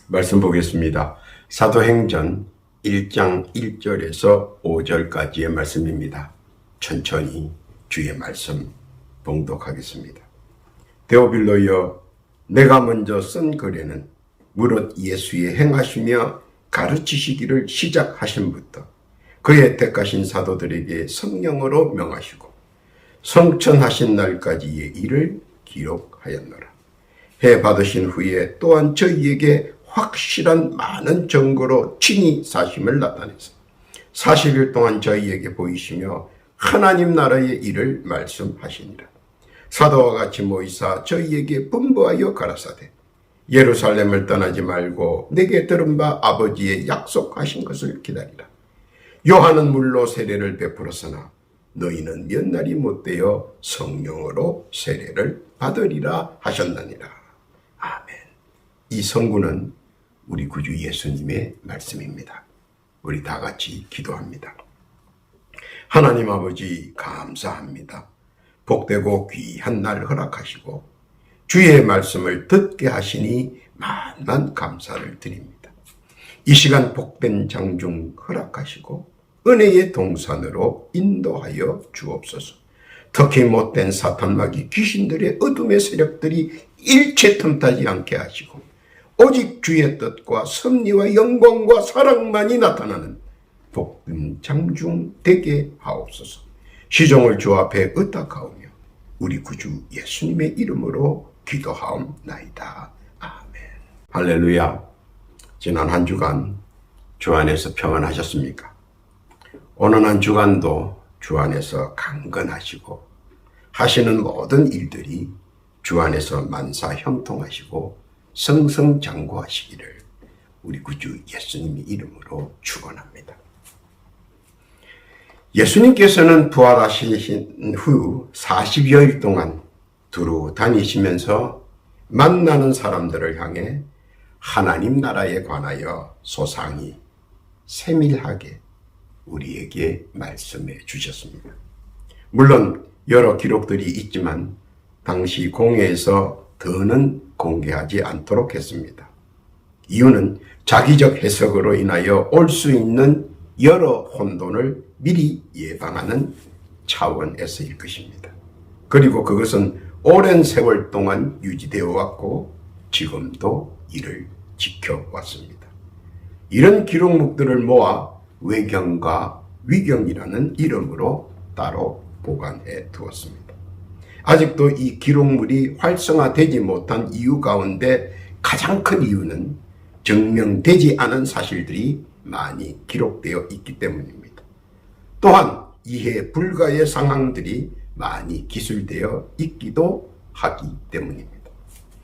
말씀 보겠습니다. 사도행전 1장 1절에서 5절까지의 말씀입니다. 천천히 주의 말씀 봉독하겠습니다. 데오빌로여, 내가 먼저 쓴 글에는 무릇 예수의 행하시며 가르치시기를 시작하신부터 그의 택하신 사도들에게 성령으로 명하시고 성천하신 날까지의 일을 기록하였노라. 해 받으신 후에 또한 저희에게 확실한 많은 증거로 친히 사심을 나타내서 40일 동안 저희에게 보이시며 하나님 나라의 일을 말씀하시니라. 사도와 같이 모이사 저희에게 분부하여 가라사대 예루살렘을 떠나지 말고 내게 들은 바 아버지의 약속하신 것을 기다리라. 요한은 물로 세례를 베풀었으나 너희는 몇 날이 못되어 성령으로 세례를 받으리라 하셨느니라. 아멘. 이 성구는 우리 구주 예수님의 말씀입니다. 우리 다 같이 기도합니다. 하나님 아버지, 감사합니다. 복되고 귀한 날 허락하시고 주의 말씀을 듣게 하시니 만만 감사를 드립니다. 이 시간 복된 장중 허락하시고 은혜의 동산으로 인도하여 주옵소서. 특히 못된 사탄마귀 귀신들의 어둠의 세력들이 일체 틈타지 않게 하시고 오직 주의 뜻과 섭리와 영광과 사랑만이 나타나는 복된 장중 되게 하옵소서. 시종을 주 앞에 의탁하오며 우리 구주 예수님의 이름으로 기도하옵나이다. 아멘. 할렐루야. 지난 한 주간 주 안에서 평안하셨습니까? 오늘 한 주간도 주 안에서 강건하시고 하시는 모든 일들이 주 안에서 만사 형통하시고 승승장구하시기를 우리 구주 예수님의 이름으로 축원합니다. 예수님께서는 부활하신 후 40여일 동안 두루 다니시면서 만나는 사람들을 향해 하나님 나라에 관하여 소상히 세밀하게 우리에게 말씀해 주셨습니다. 물론 여러 기록들이 있지만 당시 공회에서 더는 공개하지 않도록 했습니다. 이유는 자기적 해석으로 인하여 올 수 있는 여러 혼돈을 미리 예방하는 차원에서일 것입니다. 그리고 그것은 오랜 세월 동안 유지되어 왔고 지금도 이를 지켜왔습니다. 이런 기록물들을 모아 외경과 위경이라는 이름으로 따로 보관해 두었습니다. 아직도 이 기록물이 활성화되지 못한 이유 가운데 가장 큰 이유는 증명되지 않은 사실들이 많이 기록되어 있기 때문입니다. 또한 이해 불가의 상황들이 많이 기술되어 있기도 하기 때문입니다.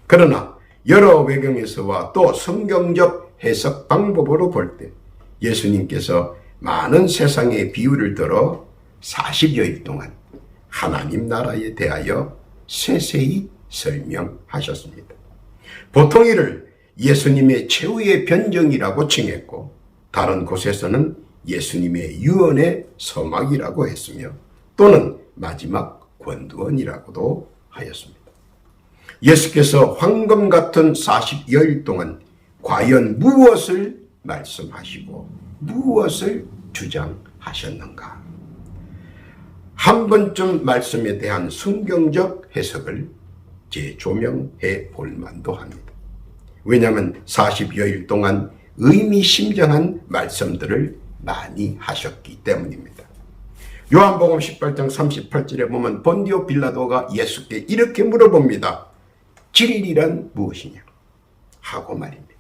그러나 여러 외경에서와 또 성경적 해석 방법으로 볼 때 예수님께서 많은 세상의 비유를 들어 40여일 동안 하나님 나라에 대하여 세세히 설명하셨습니다. 보통 이를 예수님의 최후의 변정이라고 칭했고 다른 곳에서는 예수님의 유언의 서막이라고 했으며 또는 마지막 권두원이라고도 하였습니다. 예수께서 황금 같은 40여일 동안 과연 무엇을 말씀하시고 무엇을 주장하셨는가? 한 번쯤 말씀에 대한 성경적 해석을 재조명해 볼 만도 합니다. 왜냐하면 40여일 동안 의미심장한 말씀들을 많이 하셨기 때문입니다. 요한복음 18장 38절에 보면 본디오 빌라도가 예수께 이렇게 물어봅니다. 진리란 무엇이냐? 하고 말입니다.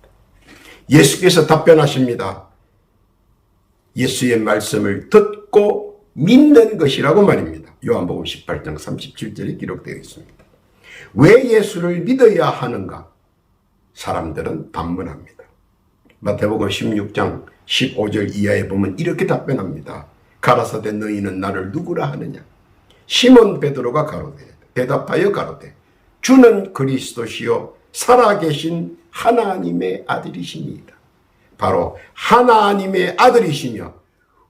예수께서 답변하십니다. 예수의 말씀을 듣고 믿는 것이라고 말입니다. 요한복음 18장 37절에 기록되어 있습니다. 왜 예수를 믿어야 하는가? 사람들은 반문합니다. 마태복음 16장 15절 이하에 보면 이렇게 답변합니다. 가라사대 너희는 나를 누구라 하느냐? 시몬 베드로가 가로되 대답하여 가로되 주는 그리스도시요 살아계신 하나님의 아들이시니이다. 바로 하나님의 아들이시며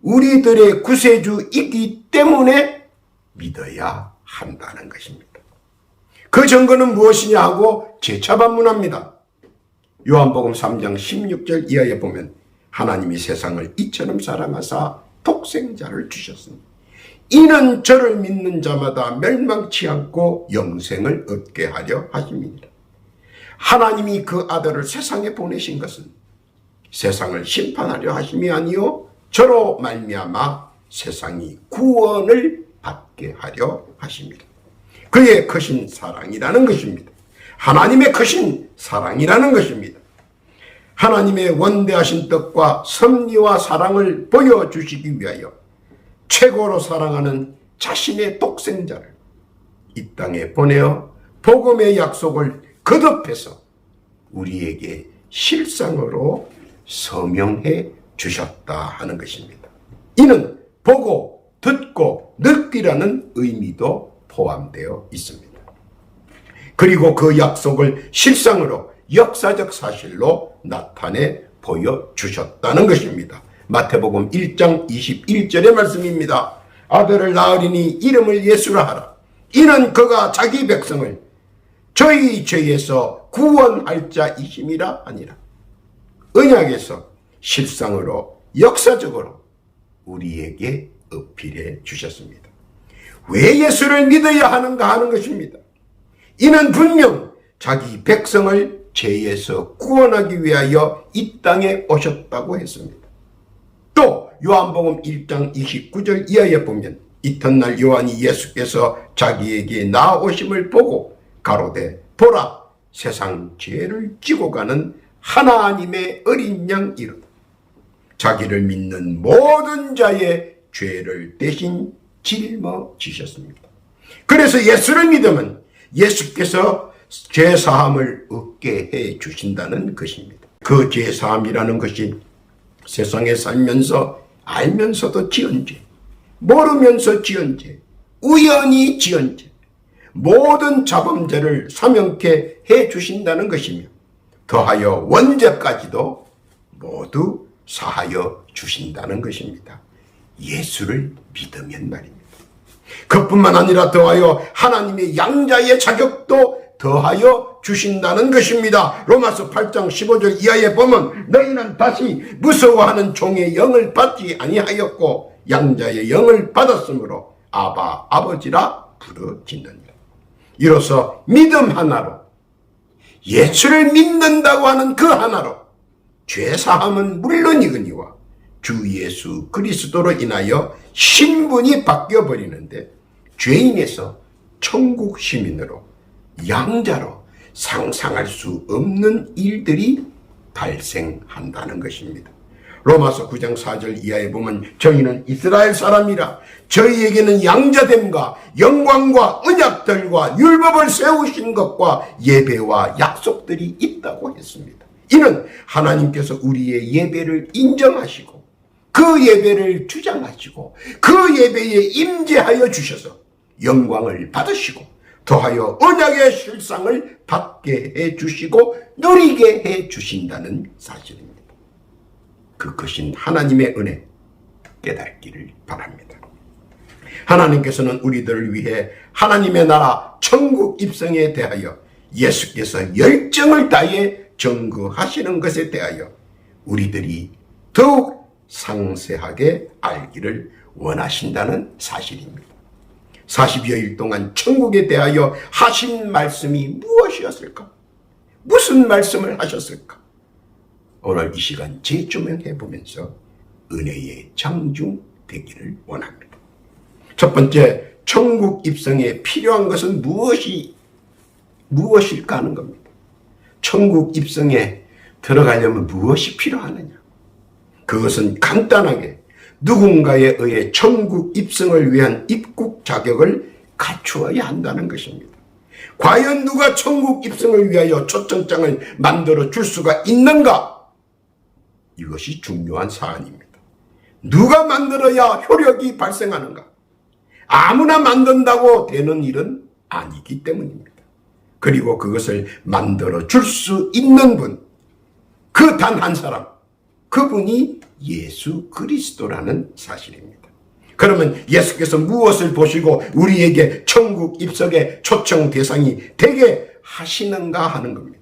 우리들의 구세주이기 때문에 믿어야 한다는 것입니다. 그 증거는 무엇이냐 하고 재차 반문합니다. 요한복음 3장 16절 이하에 보면 하나님이 세상을 이처럼 사랑하사 독생자를 주셨으니 이는 저를 믿는 자마다 멸망치 않고 영생을 얻게 하려 하심이니라. 하나님이 그 아들을 세상에 보내신 것은 세상을 심판하려 하심이 아니요 저로 말미암아 세상이 구원을 받게 하려 하심이라. 그의 크신 사랑이라는 것입니다. 하나님의 크신 사랑이라는 것입니다. 하나님의 원대하신 뜻과 섭리와 사랑을 보여주시기 위하여 최고로 사랑하는 자신의 독생자를 이 땅에 보내어 복음의 약속을 거듭해서 우리에게 실상으로 서명해 주셨다 하는 것입니다. 이는 보고 듣고 느끼라는 의미도 포함되어 있습니다. 그리고 그 약속을 실상으로 역사적 사실로 나타내 보여주셨다는 것입니다. 마태복음 1장 21절의 말씀입니다. 아들을 낳으리니 이름을 예수라 하라. 이는 그가 자기 백성을 저희 죄에서 구원할 자이심이라 하니라. 언약에서 실상으로 역사적으로 우리에게 어필해 주셨습니다. 왜 예수를 믿어야 하는가 하는 것입니다. 이는 분명 자기 백성을 죄에서 구원하기 위하여 이 땅에 오셨다고 했습니다. 또 요한복음 1장 29절 이하에 보면 이튿날 요한이 예수께서 자기에게 나아오심을 보고 가로되 보라 세상 죄를 지고 가는 하나님의 어린 양이로다. 자기를 믿는 모든 자의 죄를 대신 짊어지셨습니다. 그래서 예수를 믿으면 예수께서 죄사함을 얻게 해 주신다는 것입니다. 그 죄사함이라는 것이 세상에 살면서 알면서도 지은 죄, 모르면서 지은 죄, 우연히 지은 죄, 모든 자범죄를 사명케 해 주신다는 것이며 더하여 원죄까지도 모두 사하여 주신다는 것입니다. 예수를 믿으면 말입니다. 그뿐만 아니라 더하여 하나님의 양자의 자격도 더하여 주신다는 것입니다. 로마서 8장 15절 이하에 보면 너희는 다시 무서워하는 종의 영을 받지 아니하였고 양자의 영을 받았으므로 아바 아버지라 부르짖느니라. 이로써 믿음 하나로 예수를 믿는다고 하는 그 하나로 죄사함은 물론이거니와 주 예수 그리스도로 인하여 신분이 바뀌어버리는데 죄인에서 천국 시민으로 양자로 상상할 수 없는 일들이 발생한다는 것입니다. 로마서 9장 4절 이하에 보면 저희는 이스라엘 사람이라 저희에게는 양자됨과 영광과 언약들과 율법을 세우신 것과 예배와 약속들이 있다고 했습니다. 이는 하나님께서 우리의 예배를 인정하시고 그 예배를 주장하시고 그 예배에 임재하여 주셔서 영광을 받으시고 더하여 언약의 실상을 받게 해주시고 누리게 해주신다는 사실입니다. 그 크신 하나님의 은혜 깨닫기를 바랍니다. 하나님께서는 우리들을 위해 하나님의 나라 천국 입성에 대하여 예수께서 열정을 다해 전거하시는 것에 대하여 우리들이 더욱 상세하게 알기를 원하신다는 사실입니다. 40여일 동안 천국에 대하여 하신 말씀이 무엇이었을까? 무슨 말씀을 하셨을까? 오늘 이 시간 재조명해 보면서 은혜의 장중되기를 원합니다. 첫 번째, 천국 입성에 필요한 것은 무엇일까 하는 겁니다. 천국 입성에 들어가려면 무엇이 필요하느냐? 그것은 간단하게 누군가에 의해 천국 입성을 위한 입국 자격을 갖추어야 한다는 것입니다. 과연 누가 천국 입성을 위하여 초청장을 만들어 줄 수가 있는가? 이것이 중요한 사안입니다. 누가 만들어야 효력이 발생하는가? 아무나 만든다고 되는 일은 아니기 때문입니다. 그리고 그것을 만들어 줄 수 있는 분, 그 단 한 사람, 그분이 예수 그리스도라는 사실입니다. 그러면 예수께서 무엇을 보시고 우리에게 천국 입성의 초청 대상이 되게 하시는가 하는 겁니다.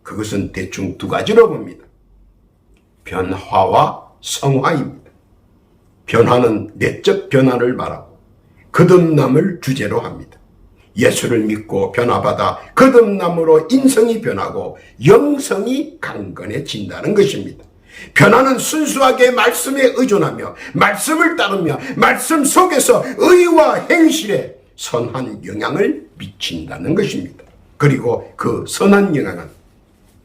그것은 대충 두 가지로 봅니다. 변화와 성화입니다. 변화는 내적 변화를 말하고 거듭남을 주제로 합니다. 예수를 믿고 변화받아 거듭남으로 인성이 변하고 영성이 강건해진다는 것입니다. 변화는 순수하게 말씀에 의존하며 말씀을 따르며 말씀 속에서 의와 행실에 선한 영향을 미친다는 것입니다. 그리고 그 선한 영향은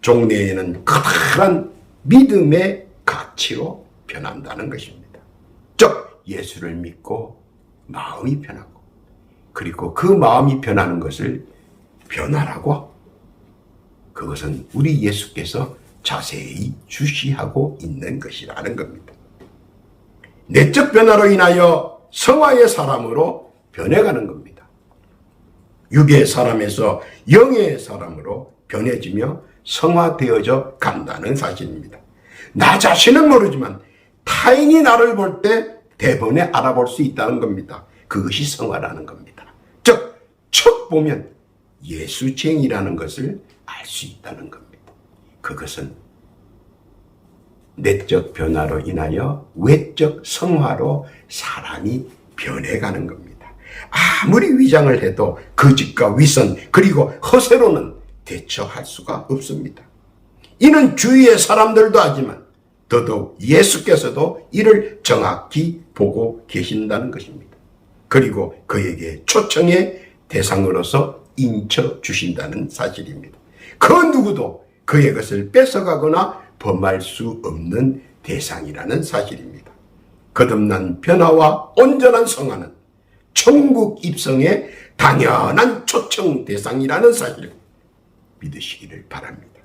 종래에는 커다란 믿음의 가치로 변한다는 것입니다. 즉 예수를 믿고 마음이 변하고 그리고 그 마음이 변하는 것을 변화라고, 그것은 우리 예수께서 자세히 주시하고 있는 것이라는 겁니다. 내적 변화로 인하여 성화의 사람으로 변해가는 겁니다. 육의 사람에서 영의 사람으로 변해지며 성화되어져 간다는 사실입니다. 나 자신은 모르지만 타인이 나를 볼 때 대번에 알아볼 수 있다는 겁니다. 그것이 성화라는 겁니다. 즉, 척 보면 예수쟁이라는 것을 알 수 있다는 겁니다. 그것은 내적 변화로 인하여 외적 성화로 사람이 변해가는 겁니다. 아무리 위장을 해도 거짓과 위선 그리고 허세로는 대처할 수가 없습니다. 이는 주위의 사람들도 하지만 더더욱 예수께서도 이를 정확히 보고 계신다는 것입니다. 그리고 그에게 초청의 대상으로서 인쳐 주신다는 사실입니다. 그 누구도 그의 것을 뺏어가거나 범할 수 없는 대상이라는 사실입니다. 거듭난 변화와 온전한 성화는 천국 입성의 당연한 초청 대상이라는 사실을 믿으시기를 바랍니다.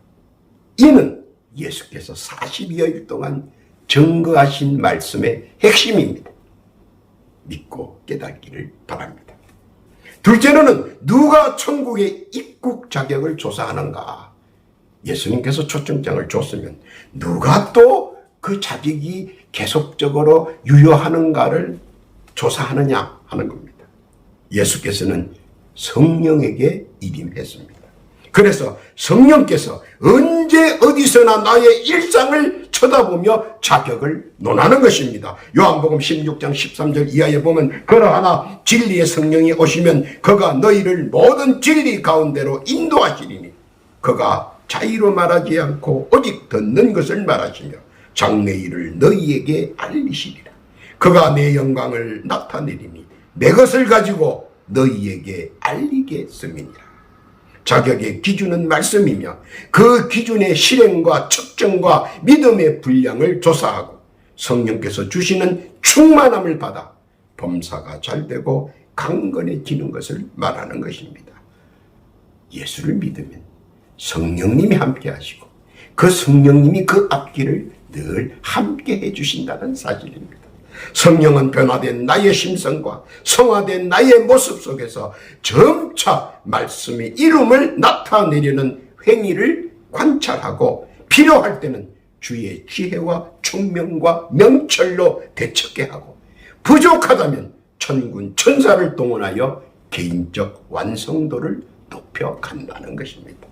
이는 예수께서 40여일 동안 증거하신 말씀의 핵심입니다. 믿고 깨닫기를 바랍니다. 둘째로는 누가 천국의 입국 자격을 조사하는가? 예수님께서 초청장을 줬으면 누가 또 그 자격이 계속적으로 유효하는가를 조사하느냐 하는 겁니다. 예수께서는 성령에게 일임했습니다. 그래서 성령께서 언제 어디서나 나의 일상을 쳐다보며 자격을 논하는 것입니다. 요한복음 16장 13절 이하에 보면 그러하나 진리의 성령이 오시면 그가 너희를 모든 진리 가운데로 인도하시리니 그가 자의로 말하지 않고 오직 듣는 것을 말하시며 장래일을 너희에게 알리시리라. 그가 내 영광을 나타내리니 내 것을 가지고 너희에게 알리겠음이니라. 자격의 기준은 말씀이며 그 기준의 실행과 측정과 믿음의 분량을 조사하고 성령께서 주시는 충만함을 받아 범사가 잘되고 강건해지는 것을 말하는 것입니다. 예수를 믿으면 성령님이 함께 하시고 그 성령님이 그 앞길을 늘 함께 해주신다는 사실입니다. 성령은 변화된 나의 심성과 성화된 나의 모습 속에서 점차 말씀의 이름을 나타내려는 행위를 관찰하고 필요할 때는 주의 지혜와 총명과 명철로 대처케 하고 부족하다면 천군 천사를 동원하여 개인적 완성도를 높여간다는 것입니다.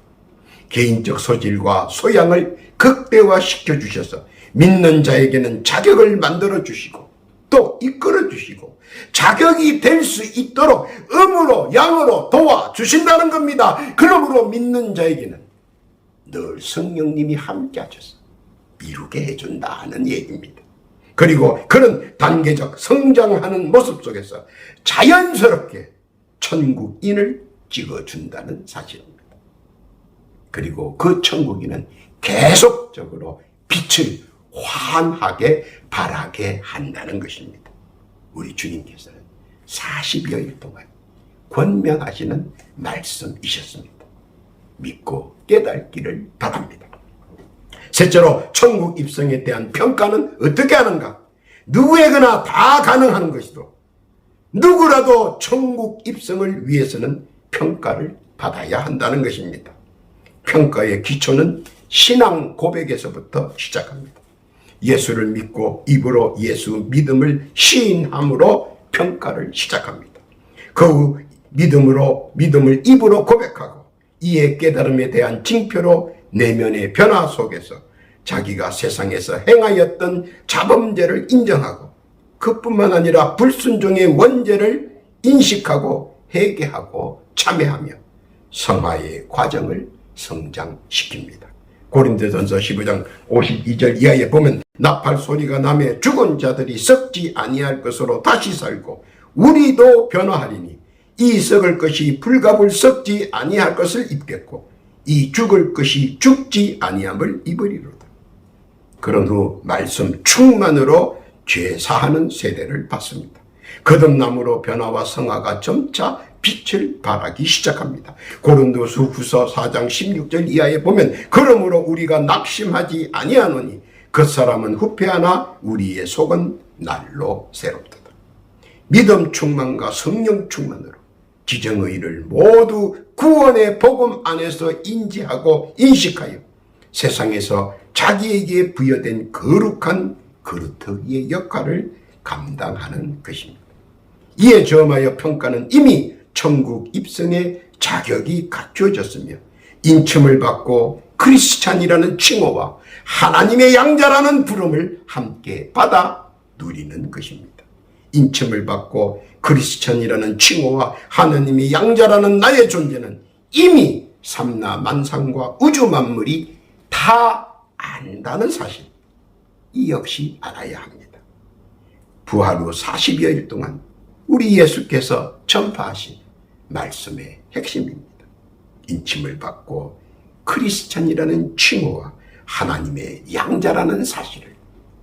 개인적 소질과 소양을 극대화시켜 주셔서 믿는 자에게는 자격을 만들어 주시고 또 이끌어 주시고 자격이 될 수 있도록 음으로 양으로 도와주신다는 겁니다. 그러므로 믿는 자에게는 늘 성령님이 함께 하셔서 이루게 해준다는 얘기입니다. 그리고 그런 단계적 성장하는 모습 속에서 자연스럽게 천국인을 찍어준다는 사실입니다. 그리고 그 천국인은 계속적으로 빛을 환하게 발하게 한다는 것입니다. 우리 주님께서는 40여일 동안 권면하시는 말씀이셨습니다. 믿고 깨닫기를 바랍니다. 셋째로 천국 입성에 대한 평가는 어떻게 하는가? 누구에게나 다 가능한 것이도 누구라도 천국 입성을 위해서는 평가를 받아야 한다는 것입니다. 평가의 기초는 신앙 고백에서부터 시작합니다. 예수를 믿고 입으로 예수 믿음을 시인함으로 평가를 시작합니다. 그 믿음을 입으로 고백하고 이의 깨달음에 대한 징표로 내면의 변화 속에서 자기가 세상에서 행하였던 자범죄를 인정하고 그뿐만 아니라 불순종의 원죄를 인식하고 회개하고 참회하며 성화의 과정을 성장시킵니다. 고린도전서 15장 52절 이하에 보면 나팔 소리가 나며 죽은 자들이 썩지 아니할 것으로 다시 살고 우리도 변화하리니 이 썩을 것이 불갑을 썩지 아니할 것을 입겠고 이 죽을 것이 죽지 아니함을 입으리로다. 그런 후 말씀 충만으로 죄 사하는 세대를 받습니다. 거듭남으로 변화와 성화가 점차 빛을 발하기 시작합니다. 고린도서 후서 4장 16절 이하에 보면 그러므로 우리가 낙심하지 아니하노니 그 사람은 후패하나 우리의 속은 날로 새롭다. 믿음 충만과 성령 충만으로 지정의를 모두 구원의 복음 안에서 인지하고 인식하여 세상에서 자기에게 부여된 거룩한 그루터기의 역할을 감당하는 것입니다. 이에 점하여 평가는 이미 천국 입성의 자격이 갖추어졌으며 인침을 받고 크리스찬이라는 칭호와 하나님의 양자라는 부름을 함께 받아 누리는 것입니다. 인침을 받고 크리스찬이라는 칭호와 하나님의 양자라는 나의 존재는 이미 삼라 만상과 우주 만물이 다 안다는 사실, 이 역시 알아야 합니다. 부활 후 40여일 동안 우리 예수께서 전파하신 말씀의 핵심입니다. 인침을 받고 크리스찬이라는 칭호와 하나님의 양자라는 사실을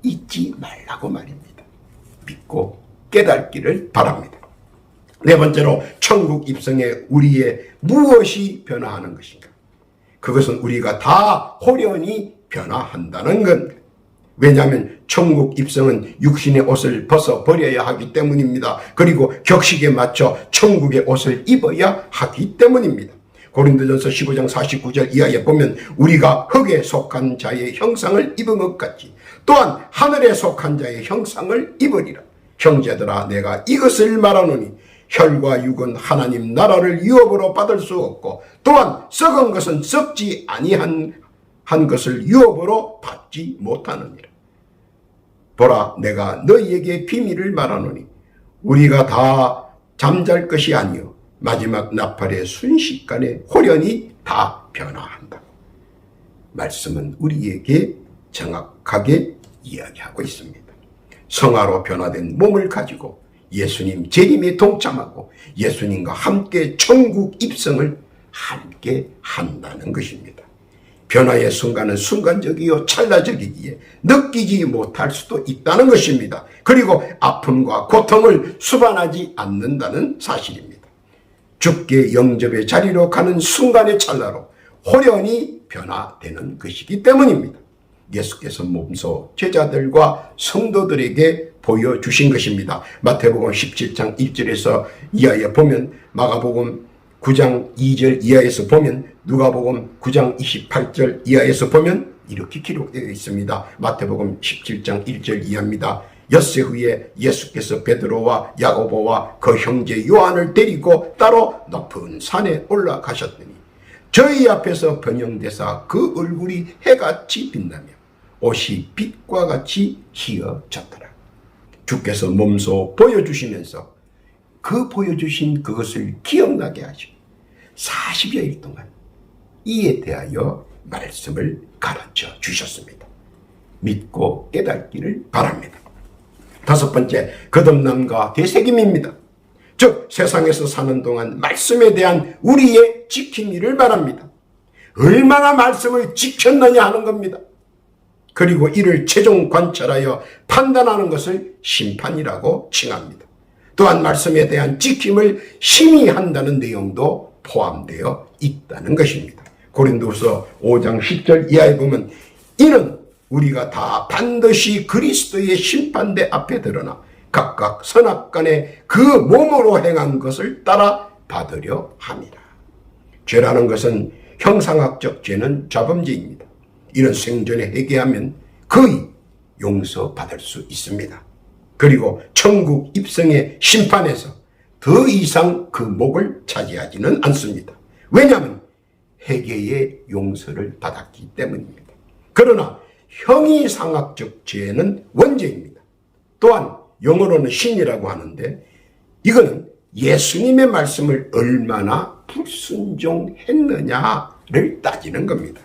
잊지 말라고 말입니다. 믿고 깨닫기를 바랍니다. 네 번째로 천국 입성에 우리의 무엇이 변화하는 것인가? 그것은 우리가 다 홀연히 변화한다는 겁니다. 왜냐하면 천국 입성은 육신의 옷을 벗어버려야 하기 때문입니다. 그리고 격식에 맞춰 천국의 옷을 입어야 하기 때문입니다. 고린도전서 15장 49절 이하에 보면 우리가 흙에 속한 자의 형상을 입은 것 같이 또한 하늘에 속한 자의 형상을 입으리라. 형제들아 내가 이것을 말하노니 혈과 육은 하나님 나라를 유업으로 받을 수 없고 또한 썩은 것은 썩지 아니한 것을 유업으로 받지 못하느니라. 보라 내가 너희에게 비밀을 말하노니 우리가 다 잠잘 것이 아니요 마지막 나팔의 순식간에 홀연히 다 변화한다. 말씀은 우리에게 정확하게 이야기하고 있습니다. 성화로 변화된 몸을 가지고 예수님 재림에 동참하고 예수님과 함께 천국 입성을 함께 한다는 것입니다. 변화의 순간은 순간적이요 찰나적이기에 느끼지 못할 수도 있다는 것입니다. 그리고 아픔과 고통을 수반하지 않는다는 사실입니다. 주께 영접의 자리로 가는 순간의 찰나로 홀연히 변화되는 것이기 때문입니다. 예수께서 몸소 제자들과 성도들에게 보여주신 것입니다. 마태복음 17장 1절에서 이하에 보면, 마가복음 9장 2절 이하에서 보면, 누가복음 9장 28절 이하에서 보면 이렇게 기록되어 있습니다. 마태복음 17장 1절 이하입니다. 엿새 후에 예수께서 베드로와 야고보와 그 형제 요한을 데리고 따로 높은 산에 올라가셨더니 저희 앞에서 번영되사 그 얼굴이 해같이 빛나며 옷이 빛과 같이 희어졌더라. 주께서 몸소 보여주시면서 그 보여주신 그것을 기억나게 하시고 40여일 동안 이에 대하여 말씀을 가르쳐 주셨습니다. 믿고 깨닫기를 바랍니다. 다섯 번째, 거듭남과 되새김입니다. 즉 세상에서 사는 동안 말씀에 대한 우리의 지킴이를 말합니다. 얼마나 말씀을 지켰느냐 하는 겁니다. 그리고 이를 최종 관찰하여 판단하는 것을 심판이라고 칭합니다. 또한 말씀에 대한 지킴을 심히 한다는 내용도 포함되어 있다는 것입니다. 고린도서 5장 10절 이하에 보면 이는 우리가 다 반드시 그리스도의 심판대 앞에 드러나 각각 선악간에 그 몸으로 행한 것을 따라 받으려 함이라. 죄라는 것은 형상학적 죄는 자범죄입니다. 이런 생전에 회개하면 거의 용서받을 수 있습니다. 그리고 천국 입성의 심판에서 더 이상 그 목을 차지하지는 않습니다. 왜냐하면 회개의 용서를 받았기 때문입니다. 그러나 형이상학적 죄는 원죄입니다. 또한 영어로는 신이라고 하는데 이거는 예수님의 말씀을 얼마나 불순종했느냐를 따지는 겁니다.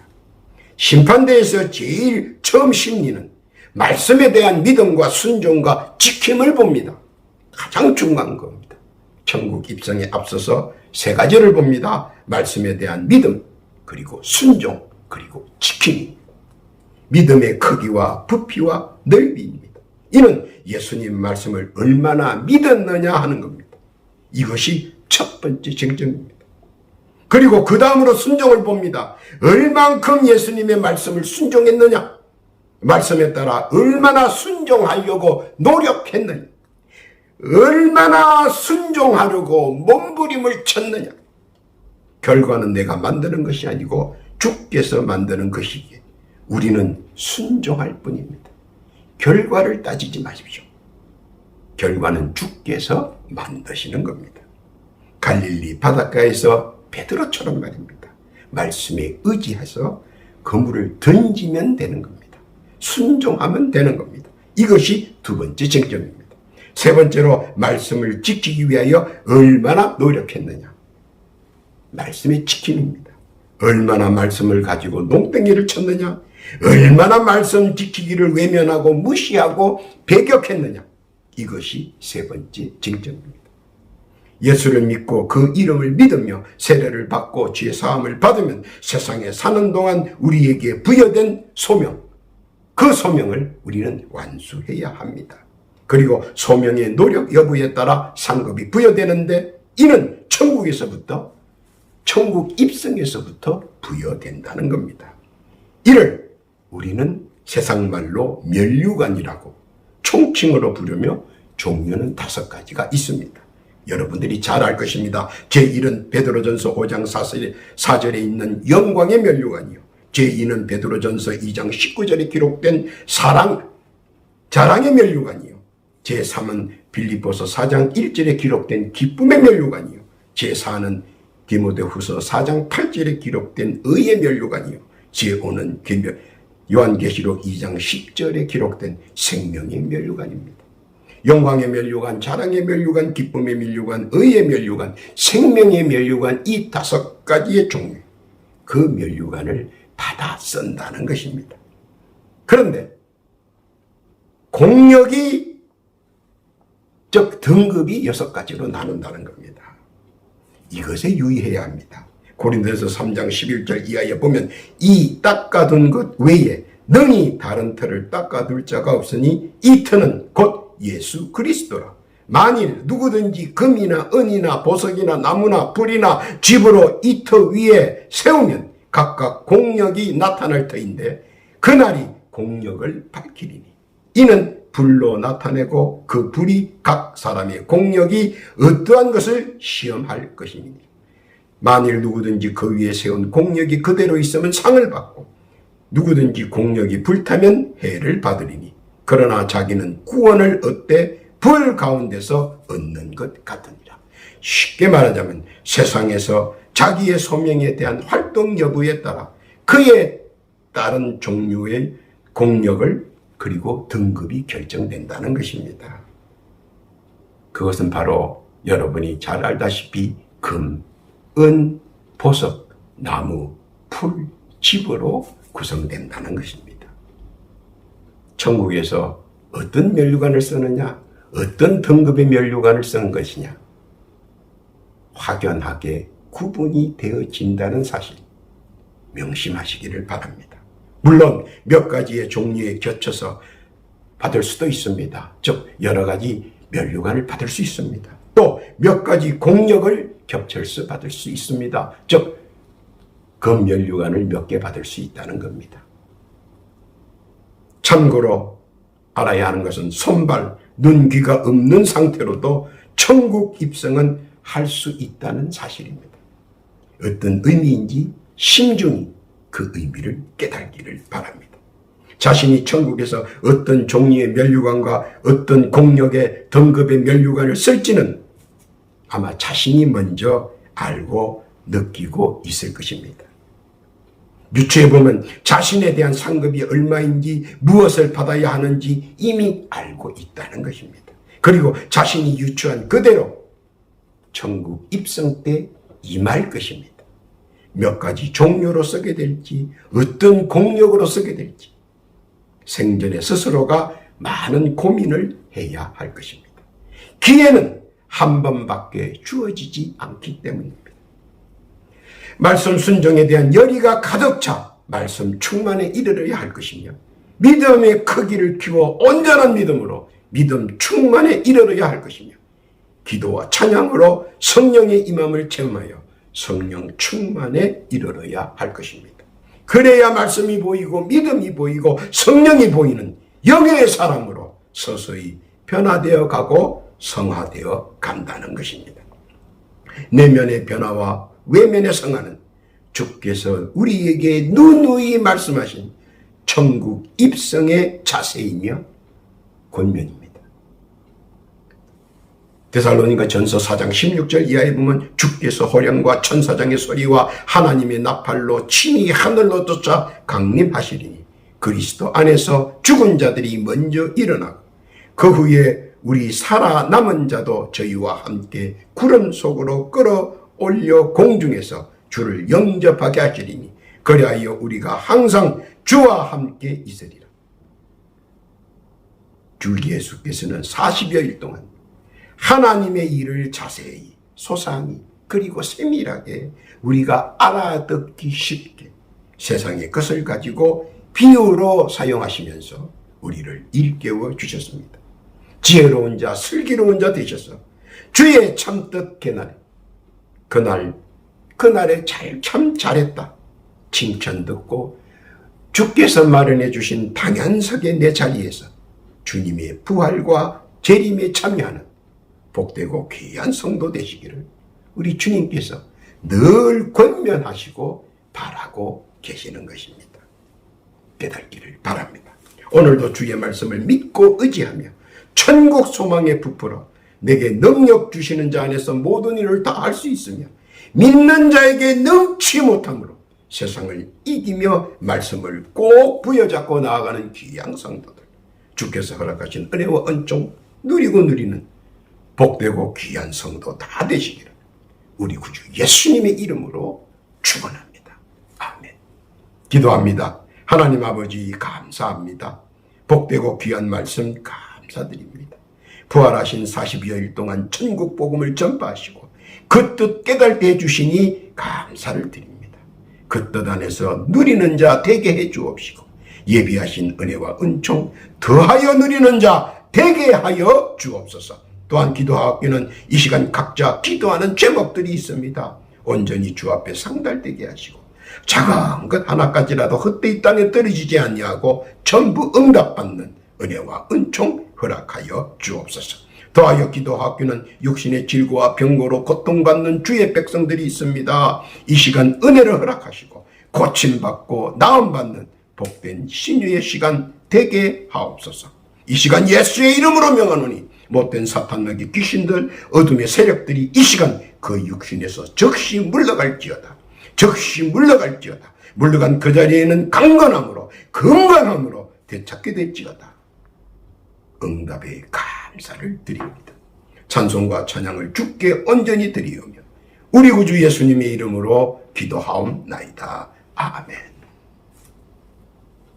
심판대에서 제일 처음 심리는 말씀에 대한 믿음과 순종과 지킴을 봅니다. 가장 중요한 겁니다. 천국 입성에 앞서서 세 가지를 봅니다. 말씀에 대한 믿음, 그리고 순종, 그리고 지킴입니다. 믿음의 크기와 부피와 넓이입니다. 이는 예수님 말씀을 얼마나 믿었느냐 하는 겁니다. 이것이 첫 번째 쟁점입니다. 그리고 그 다음으로 순종을 봅니다. 얼만큼 예수님의 말씀을 순종했느냐, 말씀에 따라 얼마나 순종하려고 노력했느냐, 얼마나 순종하려고 몸부림을 쳤느냐. 결과는 내가 만드는 것이 아니고 주께서 만드는 것이기에 우리는 순종할 뿐입니다. 결과를 따지지 마십시오. 결과는 주께서 만드시는 겁니다. 갈릴리 바닷가에서 베드로처럼 말입니다. 말씀에 의지해서 그물을 던지면 되는 겁니다. 순종하면 되는 겁니다. 이것이 두 번째 쟁점입니다. 세 번째로 말씀을 지키기 위하여 얼마나 노력했느냐. 말씀의 지킴입니다. 얼마나 말씀을 가지고 농땡이를 쳤느냐, 얼마나 말씀 지키기를 외면하고 무시하고 배격했느냐. 이것이 세 번째 쟁점입니다. 예수를 믿고 그 이름을 믿으며 세례를 받고 죄 사함을 받으면 세상에 사는 동안 우리에게 부여된 소명, 그 소명을 우리는 완수해야 합니다. 그리고 소명의 노력 여부에 따라 상급이 부여되는데 이는 천국에서부터, 천국 입성에서부터 부여된다는 겁니다. 이를 우리는 세상말로 면류관이라고 총칭으로 부르며 종류는 5가지가 있습니다. 여러분들이 잘 알 것입니다. 제1은 베드로전서 5장 4절에 있는 영광의 면류관이요, 제2는 베드로전서 2장 19절에 기록된 자랑의 면류관이요, 제3은 빌립보서 4장 1절에 기록된 기쁨의 면류관이요, 제4는 디모데후서 4장 8절에 기록된 의의 면류관이요, 제5는 요한계시록 2장 10절에 기록된 생명의 면류관입니다. 영광의 면류관, 자랑의 면류관, 기쁨의 면류관, 의의 면류관, 생명의 면류관, 이 5가지의 종류, 그 면류관을 받아 쓴다는 것입니다. 그런데 공력이, 즉 등급이 6가지로 나눈다는 겁니다. 이것에 유의해야 합니다. 고린도서 3장 11절 이하에 보면 이 닦아둔 것 외에 능히 다른 터를 닦아둘 자가 없으니 이 터는 곧 예수 그리스도라. 만일 누구든지 금이나 은이나 보석이나 나무나 불이나 쥐으로 이 터 위에 세우면 각각 공력이 나타날 터인데 그날이 공력을 밝히리니 이는 불로 나타내고 그 불이 각 사람의 공력이 어떠한 것을 시험할 것이니 만일 누구든지 그 위에 세운 공력이 그대로 있으면 상을 받고 누구든지 공력이 불타면 해를 받으리니 그러나 자기는 구원을 얻되 불 가운데서 얻는 것 같으니라. 쉽게 말하자면 세상에서 자기의 소명에 대한 활동 여부에 따라 그에 따른 종류의 공력을 그리고 등급이 결정된다는 것입니다. 그것은 바로 여러분이 잘 알다시피 금, 은, 보석, 나무, 풀, 집으로 구성된다는 것입니다. 천국에서 어떤 면류관을 쓰느냐, 어떤 등급의 면류관을 쓰는 것이냐, 확연하게 구분이 되어진다는 사실 명심하시기를 바랍니다. 물론 몇 가지의 종류에 겹쳐서 받을 수도 있습니다. 즉 여러 가지 면류관을 받을 수 있습니다. 또 몇 가지 공력을 겹쳐서 받을 수 있습니다. 즉 그 면류관을 몇 개 받을 수 있다는 겁니다. 참고로 알아야 하는 것은 손발, 눈, 귀가 없는 상태로도 천국 입성은 할 수 있다는 사실입니다. 어떤 의미인지 심중히 그 의미를 깨달기를 바랍니다. 자신이 천국에서 어떤 종류의 면류관과 어떤 공력의 등급의 면류관을 쓸지는 아마 자신이 먼저 알고 느끼고 있을 것입니다. 유추해 보면 자신에 대한 상급이 얼마인지 무엇을 받아야 하는지 이미 알고 있다는 것입니다. 그리고 자신이 유추한 그대로 천국 입성 때 임할 것입니다. 몇 가지 종료로 쓰게 될지, 어떤 공력으로 쓰게 될지 생전에 스스로가 많은 고민을 해야 할 것입니다. 기회는 한 번밖에 주어지지 않기 때문입니다. 말씀 순종에 대한 열의가 가득 차 말씀 충만에 이르러야 할 것이며, 믿음의 크기를 키워 온전한 믿음으로 믿음 충만에 이르러야 할 것이며, 기도와 찬양으로 성령의 임함을 체험하여 성령 충만에 이르러야 할 것입니다. 그래야 말씀이 보이고 믿음이 보이고 성령이 보이는 영의 사람으로 서서히 변화되어 가고 성화되어 간다는 것입니다. 내면의 변화와 외면의 성화는 주께서 우리에게 누누이 말씀하신 천국 입성의 자세이며 권면입니다. 데살로니가 전서 4장 16절 이하에 보면 주께서 호령과 천사장의 소리와 하나님의 나팔로 친히 하늘로 쫓아 강림하시리니 그리스도 안에서 죽은 자들이 먼저 일어나고 그 후에 우리 살아남은 자도 저희와 함께 구름 속으로 끌어올려 공중에서 주를 영접하게 하시리니 그리하여 우리가 항상 주와 함께 있으리라. 주 예수께서는 40여일 동안 하나님의 일을 자세히 소상히 그리고 세밀하게 우리가 알아듣기 쉽게 세상의 것을 가지고 비유로 사용하시면서 우리를 일깨워 주셨습니다. 지혜로운 자, 슬기로운 자 되셔서 주의 참뜻 그날에 참 잘했다 칭찬 듣고 주께서 마련해 주신 당연석의 내 자리에서 주님의 부활과 재림에 참여하는 복되고 귀한 성도 되시기를 우리 주님께서 늘 권면하시고 바라고 계시는 것입니다. 깨닫기를 바랍니다. 오늘도 주의 말씀을 믿고 의지하며 천국 소망에 부풀어 내게 능력 주시는 자 안에서 모든 일을 다 할 수 있으며 믿는 자에게 능치 못함으로 세상을 이기며 말씀을 꼭 부여잡고 나아가는 귀한 성도들, 주께서 허락하신 은혜와 은총 누리고 누리는 복되고 귀한 성도 다 되시기를 우리 구주 예수님의 이름으로 축원합니다. 아멘. 기도합니다. 하나님 아버지 감사합니다. 복되고 귀한 말씀 감사드립니다. 부활하신 40여일 동안 천국 복음을 전파하시고 그 뜻 깨닫게 해주시니 감사를 드립니다. 그 뜻 안에서 누리는 자 되게 해 주옵시고 예비하신 은혜와 은총 더하여 누리는 자 되게 하여 주옵소서. 또한 기도하옵기는 이 시간 각자 기도하는 제목들이 있습니다. 온전히 주 앞에 상달되게 하시고 작은 것 하나까지라도 헛되이 땅에 떨어지지 아니하고 전부 응답받는 은혜와 은총 허락하여 주옵소서. 더하여 기도하옵기는 육신의 질고와 병고로 고통받는 주의 백성들이 있습니다. 이 시간 은혜를 허락하시고 고침받고 나음받는 복된 신유의 시간 되게 하옵소서. 이 시간 예수의 이름으로 명하노니 못된 사탄마귀 귀신들 어둠의 세력들이 이 시간 그 육신에서 즉시 물러갈지어다. 즉시 물러갈지어다. 물러간 그 자리에는 강건함으로 건강함으로 되찾게 될지어다. 응답의 감사를 드립니다. 찬송과 찬양을 주께 온전히 드리오며 우리 구주 예수님의 이름으로 기도하옵나이다. 아멘.